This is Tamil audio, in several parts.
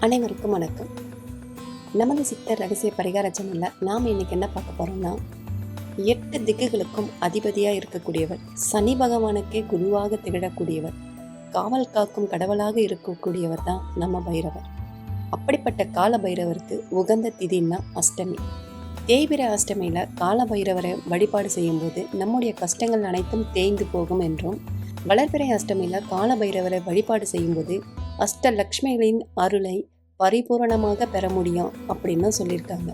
அனைவருக்கும் வணக்கம். நமது சித்தர் ரகசிய பரிகார சேனலில் நாம் இன்னைக்கு என்ன பார்க்க போகிறோம்னா, 8 திக்குகளுக்கும் அதிபதியாக இருக்கக்கூடியவர், சனி பகவானுக்கே குருவாக திகழக்கூடியவர், காவல் காக்கும் கடவுளாக இருக்கக்கூடியவர் தான் நம்ம பைரவர். அப்படிப்பட்ட கால பைரவருக்கு உகந்த திதின்னா அஷ்டமி. தேய்பிரை அஷ்டமியில் கால பைரவரை வழிபாடு செய்யும்போது நம்முடைய கஷ்டங்கள் அனைத்தும் தேய்ந்து போகும் என்றும், வளர்பிறை அஷ்டமியில் கால பைரவரை வழிபாடு செய்யும்போது அஷ்டலக்ஷ்மிகளின் அருளை பரிபூரணமாக பெற முடியும் அப்படின்னு சொல்லியிருக்காங்க.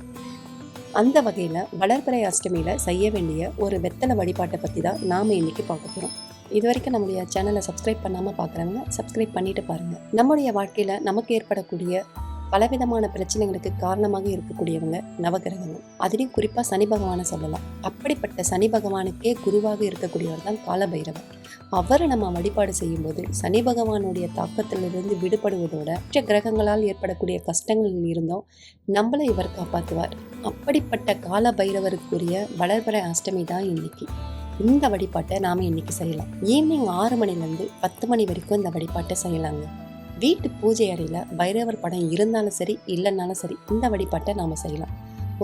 அந்த வகையில் வளர்பிறை அஷ்டமியில் செய்ய வேண்டிய ஒரு வெத்தலை வழிபாட்டை பற்றி தான் நாம் இன்னைக்கு பார்க்க போகிறோம். இது வரைக்கும் நம்முடைய சேனலை சப்ஸ்கிரைப் பண்ணாமல் பார்க்குறவங்க சப்ஸ்கிரைப் பண்ணிட்டு பாருங்கள். நம்முடைய வாழ்க்கையில் நமக்கு ஏற்படக்கூடிய பலவிதமான பிரச்சனைகளுக்கு காரணமாக இருக்கக்கூடியவங்க நவகிரகங்கள். அதுலேயும் குறிப்பாக சனி பகவானை சொல்லலாம். அப்படிப்பட்ட சனி பகவானுக்கே குருவாக இருக்கக்கூடியவர் தான் காலபைரவர். அவரை நம்ம வழிபாடு செய்யும்போது சனி பகவானுடைய தாக்கத்திலிருந்து விடுபடுவதோட மற்ற கிரகங்களால் ஏற்படக்கூடிய கஷ்டங்களில் இருந்தும் நம்மளை இவர் காப்பாற்றுவார். அப்படிப்பட்ட கால பைரவருக்குரிய வளர்பிறை அஷ்டமி தான் இன்னைக்கு. இந்த வழிபாட்டை நாம் இன்னைக்கு செய்யலாம். ஈவினிங் 6 மணிலேருந்து 10 மணி வரைக்கும் இந்த வழிபாட்டை செய்யலாங்க. வீட்டு பூஜை அறையில் பைரவர் படம் இருந்தாலும் சரி இல்லைன்னாலும் சரி இந்த வழிபாட்டை நாம் செய்யலாம்.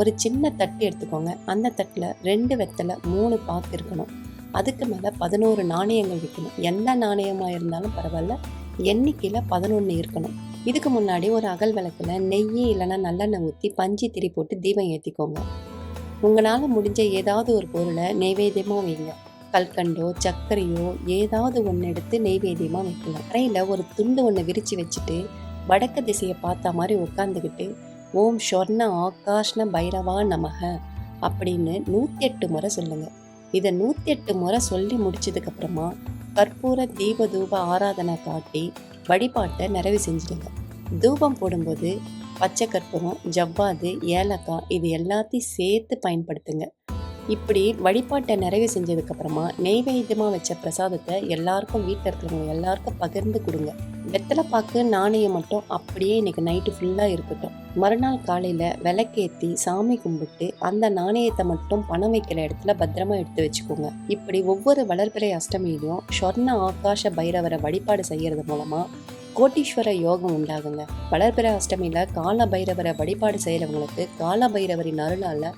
ஒரு சின்ன தட்டு எடுத்துக்கோங்க. அந்த தட்டில் 2 வெத்தலை 3 பாக்கு இருக்கணும். அதுக்கு மேலே 11 நாணயங்கள் வைக்கணும். எந்த நாணயமாக இருந்தாலும் பரவாயில்ல, எண்ணிக்கையில் 11 இருக்கணும். இதுக்கு முன்னாடி ஒரு அகல் விளக்கில் நெய் இல்லைன்னா நல்லெண்ணெய் ஊற்றி பஞ்சு திரி போட்டு தீபம் ஏற்றிக்கோங்க. உங்களால் முடிஞ்ச ஏதாவது ஒரு பொருளை நெய்வேத்தியமாக வைங்க. கல்கண்டோ சர்க்கரையோ ஏதாவது ஒன்று எடுத்து நெய்வேத்தியமாக வைக்கலாம். அறையில் ஒரு துண்டு ஒன்று விரித்து வச்சுட்டு வடக்கு திசையை பார்த்த மாதிரி உட்காந்துக்கிட்டு ஓம் ஷொர்ண ஆகாஷ்ண பைரவா நமக அப்படின்னு 108 முறை சொல்லுங்கள். இதை 108 முறை சொல்லி முடிச்சதுக்கப்புறமா கற்பூர தீப தூப ஆராதனை காட்டி வழிபாட்டை நிறைவு செஞ்சுடுங்க. தூபம் போடும்போது பச்சை கற்பூரம், ஜவ்வாது, ஏலக்காய் இது எல்லாத்தையும் சேர்த்து பயன்படுத்துங்க. இப்படி வழிபாட்டை நிறைவு செஞ்சதுக்கப்புறமா நெய்வேத்தியமாக வச்ச பிரசாதத்தை எல்லாருக்கும் வீட்டில் இருக்கிறவங்க எல்லாருக்கும் பகிர்ந்து கொடுங்க. வெத்தலை பாக்கு நாணயம் மட்டும் அப்படியே இன்னைக்கு நைட்டு ஃபுல்லாக இருக்கட்டும். மறுநாள் காலையில் விளக்கேற்றி சாமி கும்பிட்டு அந்த நாணயத்தை மட்டும் பணம் வைக்கிற இடத்துல பத்திரமா எடுத்து வச்சுக்கோங்க. இப்படி ஒவ்வொரு வளர்பிறை அஷ்டமியிலையும் சொர்ண ஆகாஷ பைரவரை வழிபாடு செய்யறது மூலமாக கோட்டீஸ்வர யோகம் உண்டாகுங்க. வளர்பிறை அஷ்டமியில் கால பைரவரை வழிபாடு செய்கிறவங்களுக்கு கால பைரவரின் அருளால்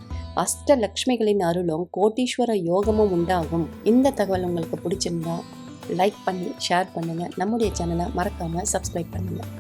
அஷ்டலக்ஷ்மிகளின் அருளும் கோட்டீஸ்வர யோகமும் உண்டாகும். இந்த தகவல் உங்களுக்கு பிடிச்சிருந்தா லைக் பண்ணி ஷேர் பண்ணுங்கள். நம்முடைய சேனலை மறக்காமல் சப்ஸ்கிரைப் பண்ணுங்கள்.